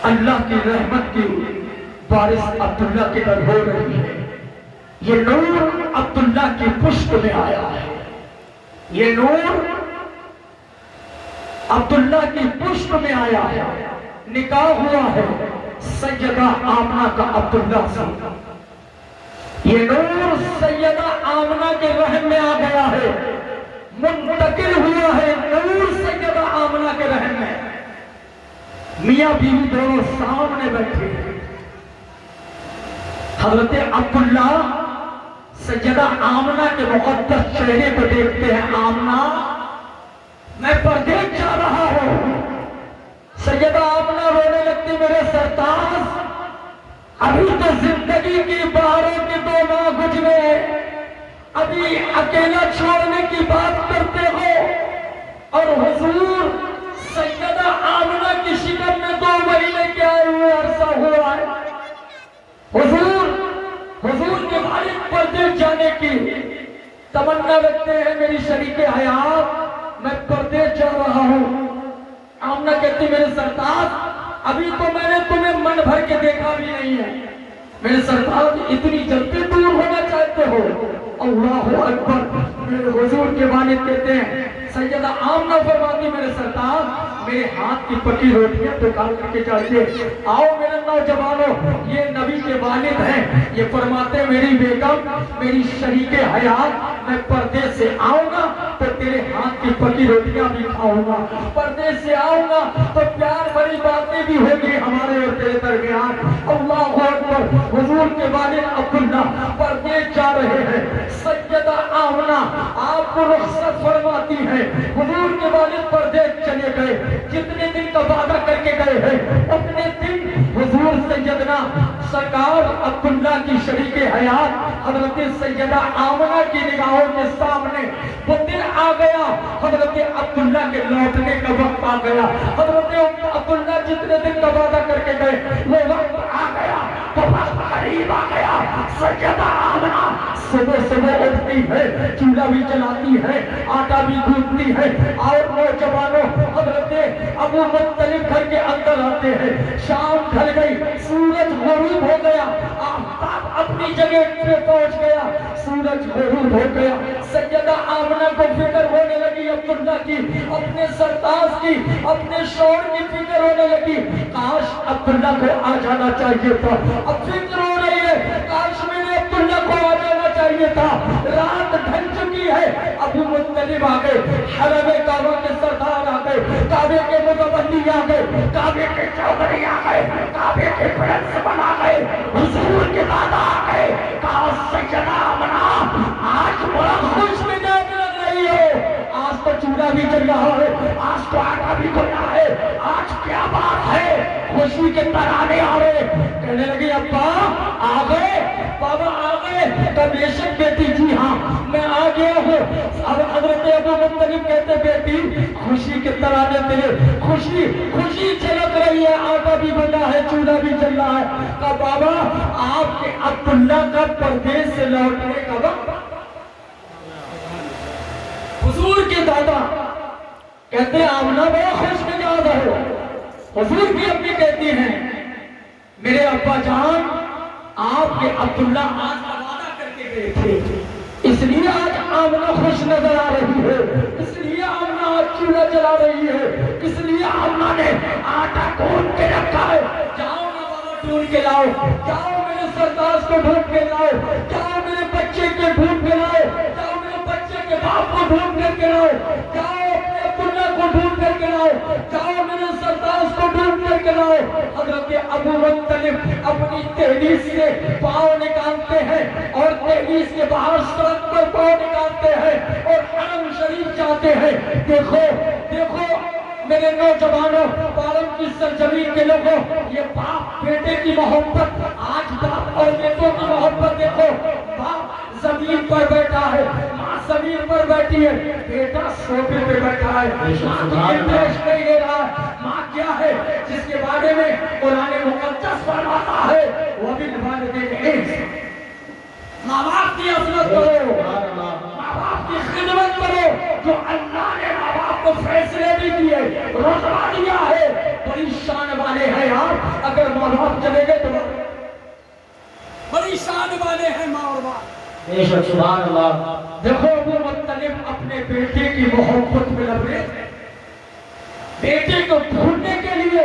اللہ کی رحمت کی بارش عبداللہ کی طرف ہو رہی ہے. یہ نور عبداللہ کی پشت میں آیا ہے. یہ نور عبداللہ کی پشت میں آیا ہے. نکاح ہوا ہے سیدہ آمنہ کا عبداللہ سے. یہ نور سیدہ آمنہ کے رحم میں آ گیا ہے. منتقل ہوا ہے نور سیدہ آمنہ کے رحم میں. میاں بیوی دونوں سامنے بیٹھے. حضرت عبداللہ سیدہ آمنہ کے مقدس چہرے کو دیکھتے ہیں. آمنہ میں پردیس جا رہا ہوں. سیدہ آمنہ رونے لگتی میرے سرتاج ابھی تو زندگی کی بہاروں کے 2 ماہ گزرے, ابھی اکیلا چھوڑنے کی بات کرتے ہو, اور حضور سیدہ آمنہ کی شکم میں 2 مہینے کے آئے ہوئے عرصہ ہوا ہے. حضور کے والد پردیس جانے کی تمنا رکھتے ہیں. میری شریک حیات میں پردیس جا رہا ہوں. آمنہ کہتی میرے سرتاج ابھی تو میں نے تمہیں من بھر کے دیکھا بھی نہیں ہے. میرے سرتاج اتنی جلدی دور ہونا چاہتے ہو؟ اللہ اکبر. میرے حضور کے والد کہتے ہیں سیدہ آمنہ فرماتی میرے سرتاج میرے ہاتھ کی پکی روٹیاں نکال کر کے چاہیے. آؤ میرے نوجوانوں, یہ نبی کے والد ہیں. یہ فرماتے میری بیگم میری شریک حیات میں پردیس سے آؤں گا تو تیرے ہاتھ کی پکی روٹیاں بھی کھاؤں گا. پردیس سے آؤں گا تو پیار بڑی باتیں بھی ہوگی ہمارے اور تیرے درمیان. اللہ اکبر. حضور کے والد عبداللہ پردیس جا رہے ہیں. سیدہ آمنہ آپ کو رخصت فرماتی ہے. حضور کے والد پردیس چلے گئے. جتنے دن کا وعدہ کر کے گئے ہیں اتنے دن حضور سیدنا سرکار عبداللہ کی شریک حیات حضرت سیدہ آمنہ کی نگاہوں کے سامنے وہ دن آ گیا. حضرت عبداللہ کے لوٹنے کا وقت آ گیا. حضرت عبداللہ جتنے دن کا وعدہ کر کے گئے وہ وقت آ گیا, وہ وقت قریب آ گیا. سیدہ آمنہ صبح اٹھتی ہے, چولہا بھی جلاتی ہے, آٹا بھی گوندتی ہے, اور نوجوانوں حضرت ابو مطلب گھر کے اندر آتے ہیں. شام ڈھل گئی, سورج غروب ہو گیا, آفتاب اپنی جگہ پہ پہنچ گیا, سورج غروب ہو گیا. سیدہ آمنہ کو فکر ہونے لگی عبداللہ کی, اپنے سرتاج کی, اپنے شوہر کی فکر ہونے لگی. کاش عبداللہ کو آ جانا چاہیے تھا. اب فکر ہو رہی ہے کاش میرے عبداللہ کو آ جانا چاہیے تھا. رات ڈھل چکی ہے. ابو مطلب آ گئے, حرم کعبہ کے سردار آ گئے, کعبے کے متولی آ گئے, کعبے کے چودھری آ گئے, کعبے کے پرنسپل آ گئے, حضور کے دادا آ گئے. کہا سیدہ آمنہ آج بڑا خوش مزاج لگ رہی ہو. آج تو چولہا بھی جل رہا ہے, آج تو آٹا بھی گھنا ہے, آج کیا بات ہے؟ خوشی کے ترانے آ رہے. کہنے لگی ابا آ گئے, بابا آ گئے. تو بے شک بیٹی جی ہاں میں آ گیا ہوں. اب حضرت ابو مطلب کہتے بیٹی خوشی کے ترانے تیرے, خوشی چھلک رہی ہے, آٹا بھی بنا ہے, چولہا بھی جل رہا ہے. کہا بابا آپ کے عبداللہ کا پردیس سے لوٹنے کا وقت. حضور کے دادا کہتے آمنہ بڑا خوش مزاج ہو. حضور کی امی کہتی ہیں میرے ابا جان آپ کے عبداللہ آج کا وعدہ کر کے گئے تھے, اس لیے آج آمنہ خوش نظر آ رہی ہے, اس لیے آمنہ آج چولہا جلا رہی ہے, اس لیے آمنہ نے آٹا گوندھ کے رکھا ہے. جاؤ نا بابا ڈھونڈ کے لاؤ, جاؤ میرے سرتاج کو ڈھونڈ کے لاؤ, جاؤ میرے بچے کے ڈھونڈ کے لاؤ, جاؤ میرے بچے کے باپ کو ڈھونڈ کر کے لاؤ, جاؤ اپنے عبداللہ کو ڈھونڈ کر کے لاؤ, جاؤ میرے سرتاج کو ڈھونڈ کر کے لاؤ. حضرت ابو مطلب اپنی دہلیز سے پاؤں نکالتے ہیں اور دہلیز کے باہر سڑک پر پاؤں نکالتے ہیں اور حرم شریف جاتے ہیں. دیکھو میرے نوجوانوں, پارم کی سرزمین کے لوگوں, یہ باپ بیٹے کی محبت, آج باپ اور بیٹوں کی محبت دیکھو. باپ زمین پر بیٹھا ہے, ماں زمین پر بیٹھی ہے, بیٹا صوفے پہ بیٹھا ہے, ماں کی پیش نہیں لے رہا ہے. ماں کیا ہے جس کے بارے میں قرآن مقدس فرماتا ہے وَبِالْوَالِدَيْنِ ماں باپ کی عظمت کرو, ماں باپ کی خدمت کرو. جو اللہ نے ماں باپ کو فیصلے بھی دیے, رتبہ دیا ہے, بڑی شان والے ہیں. آپ اگر ماں باپ چلے گئے تو بڑی شان والے ہیں ماں اور باپ. بے شک سبحان اللہ. دیکھو ابو مطلب اپنے بیٹے کی محبت میں لگے بیٹے کو ڈھونڈنے کے لیے.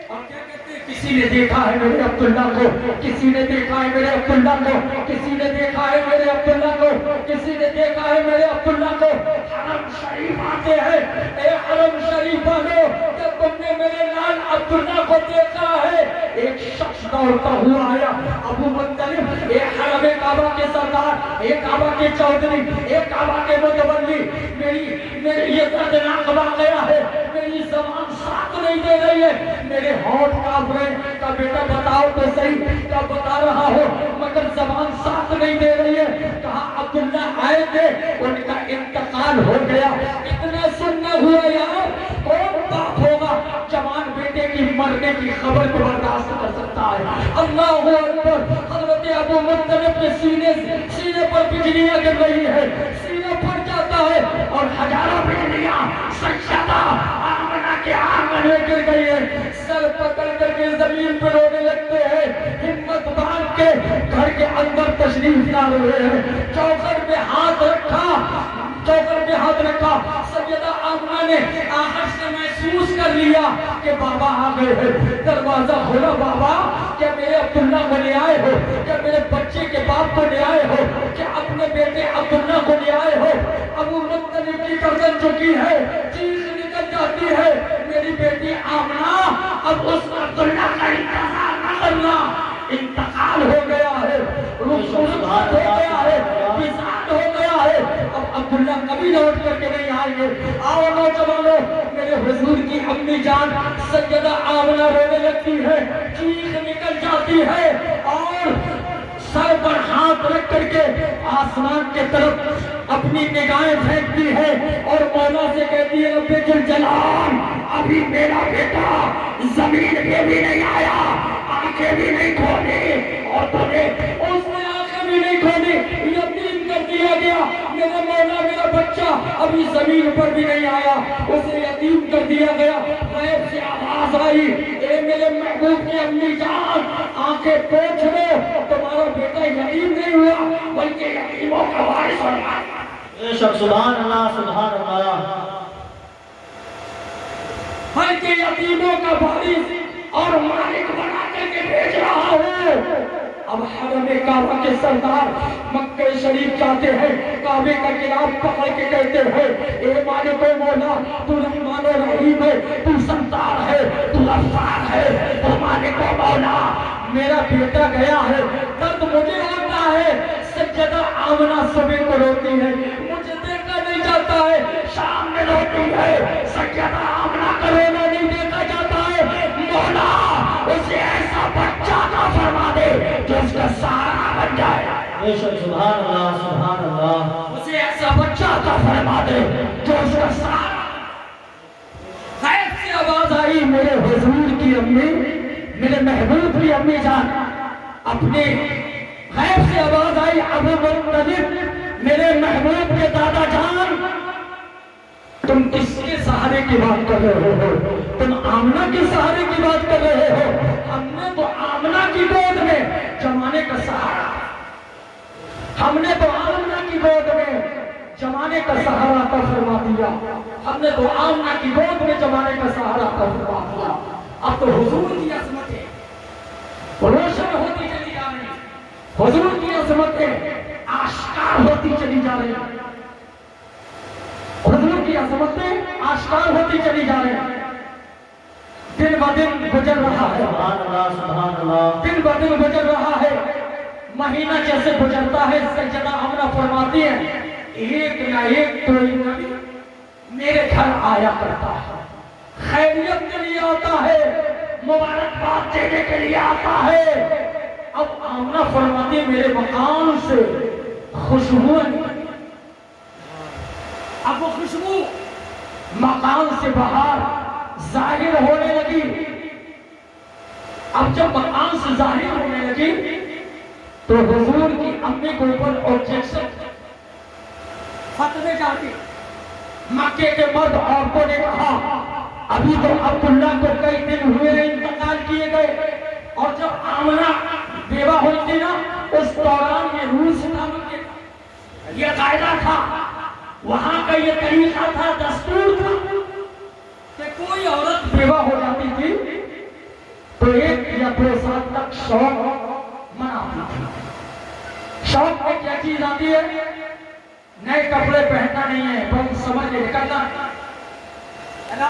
اور کیا کہتے ہیں کسی نے دیکھا ہے میرے عبداللہ کو, کسی نے دیکھا ہے میرے عبداللہ کو, کسی نے دیکھا ہے میرے عبداللہ کو, کسی نے دیکھا ہے میرے عبداللہ کو. حرم شریف آتے ہیں, اے حرم شریف والو کیا تم نے میرے لال عبداللہ کو دیکھا ہے؟ ایک شخص دوڑتا ہوا آیا. ابو مطلب اے حرم کعبہ کے سردار, اے کعبہ کے چودھری, اے کعبہ کے متولی, میری یہ دردناک واقعہ ہے, میری زبان ساتھ نہیں دے رہی ہے, میرے ہونٹ کانپ رہے ہیں. کہا بیٹا بتاؤ تو صحیح. کیا بتا رہا ہو مگر زبان ساتھ نہیں دے رہی ہے. کہا عبداللہ آئے تھے, ان کا انتقال ہو گیا. اتنا سننا ہوا یار, کون باپ ہوگا جوان بیٹے کی مرنے کی خبر کو برداشت کر سکتا ہے؟ اللہ اکبر. حضرت ابو مطلب کے سینے پر بجلیاں گر رہی ہے, سینہ پھٹ جاتا ہے اور ہزاروں بجلیاں سجدہ آمنہ کے آنگن میں گر گئی ہے. سر پکڑ کر کے زمین پر رونے لگتے ہیں, ہمت باندھ کے گھر کے اندر تشریف لا رہے ہیں. چوکر میں ہاتھ رکھا, سیدہ آمنہ نے آخر سے محسوس کر لیا کہ بابا آ گئے ہیں. دروازہ کھولا, بابا کیا میرے عبداللہ کو لے آئے ہو؟ کیا میرے بچے کے باپ کو لے آئے ہو؟ کیا اپنے بیٹے عبداللہ کو لے آئے ہو؟ ابو مطلب کی گردن چکی ہے, چیخ نکل جاتی ہے, میری بیٹی آمنہ اب اس عبداللہ کا انتظار نہ کرنا, انتقال ہو گیا ہے, رخصت ہو گیا ہے, وصال ہو گیا ہے, اب عبداللہ کبھی لوٹ کر کے نہیں آئیں گے. آؤ نوجوانوں, میرے حضور کی امی جان سیدہ آمنہ رونے لگتی ہے, چیخ نکل جاتی ہے اور سر پر ہاتھ رکھ کر کے آسمان کے طرف اپنی نگاہیں پھینکتی ہے اور مولا سے کہتی ہے رب ذوالجلال ابھی میرا بیٹا زمین پہ بھی نہیں آیا, آنکھیں بھی نہیں کھولی, اور تمہیں اس نے آنکھیں بھی نہیں کھولی, یتیم کر دیا گیا. میرا مولا میرا بچہ ابھی زمین پر بھی نہیں آیا, اسے یتیم کر دیا گیا. غیب سے آواز آئی, اے میرے محبوب کی امی جان آنکھیں پوچھ لو, تمہارا بیٹا یتیم نہیں ہوا بلکہ یتیموں کا وارث ہوگا. بے شک سبحان اللہ سبحان اللہ. بلکہ یتیموں کا وارث اور مالک بنا کر کے بھیج رہا ہوں. اب حرم کعبہ کے سردار مکہ شریف جاتے ہیں, کعبے کا گلاف پکڑ کے کہتے ہیں اے مالک و مولا تو رحمان و رحیم ہے, تو ستار ہے, تو غفار ہے, تو مالک و مولا میرا بیٹا گیا ہے, درد مجھے ہوتا ہے. سیدہ آمنہ صبح کو روتی ہے, مجھے دیکھا نہیں جاتا ہے, شام میں روتی ہے, سیدہ آمنہ کا رونا نہیں دیکھا جاتا ہے. مولا اسے ایسا بچہ عطا فرما دے جو اس کا سہارا بن جائے. بے شک سبحان اللہ سبحان اللہ. اسے ایسا بچہ عطا فرما دے جو اس کا سہارا. غیب سے آواز آئی, میرے حضور کی امی, میرے محبوب کی امی جان, اپنے غیب سے آواز آئی ابو مطلب میرے محبوب کے دادا جان تم کس کے سہارے کی بات کر رہے ہو؟ تم آمنہ کے سہارے کی بات کر رہے ہو. ہم نے تو آمنہ کی گود میں جمانے کا سہارا, ہم نے تو آمنہ کی گود میں جمانے کا سہارا عطا فرما دیا, ہم نے تو آمنہ کی گود میں جمانے کا سہارا عطا فرما دیا. اب تو حضور کی عظمتیں روشن ہوتی چلی جا رہی, حضور کی عظمتیں آشکار ہوتی چلی جا رہی, حضور کی عظمتیں آشکار ہوتی چلی جا رہی. دن ب دن گزر رہا ہے, سبحان اللہ سبحان اللہ. دن ب دن گزر رہا ہے, مہینہ جیسے گزرتا ہے سیدہ آمنہ فرماتی ہے ایک نہ ایک کوئی نبی میرے گھر آیا کرتا ہے, خیریت کے لیے آتا ہے, مبارکباد دینے کے لیے آتا ہے. اب آمنہ فرماتی میرے مقام سے خوشبو, اب وہ خوشبو مقام سے باہر ظاہر ہونے لگی. اب جب مقام سے ظاہر ہونے لگی تو حضور کی امی کے اوپر اوبجیکشن فتوے جاتی. مکے کے مرد عورتوں نے کہا ابھی تو عبداللہ کو کئی دن ہوئے انتقال کیے گئے, اور جب آمنہ بیوہ ہوئی تھی نا اس دوران یہ رول ستام کے یہ قاعدہ تھا، وہاں کا یہ طریقہ تھا، دستور تھا کہ کوئی عورت بیوہ ہو جاتی تھی تو 1 یا 2 سال تک شوق منع ہوتی تھی۔ شوق میں کیا چیز آتی ہے؟ نئے کپڑے پہننا نہیں ہے، بہت سمجھ کے نکلنا ہے نا،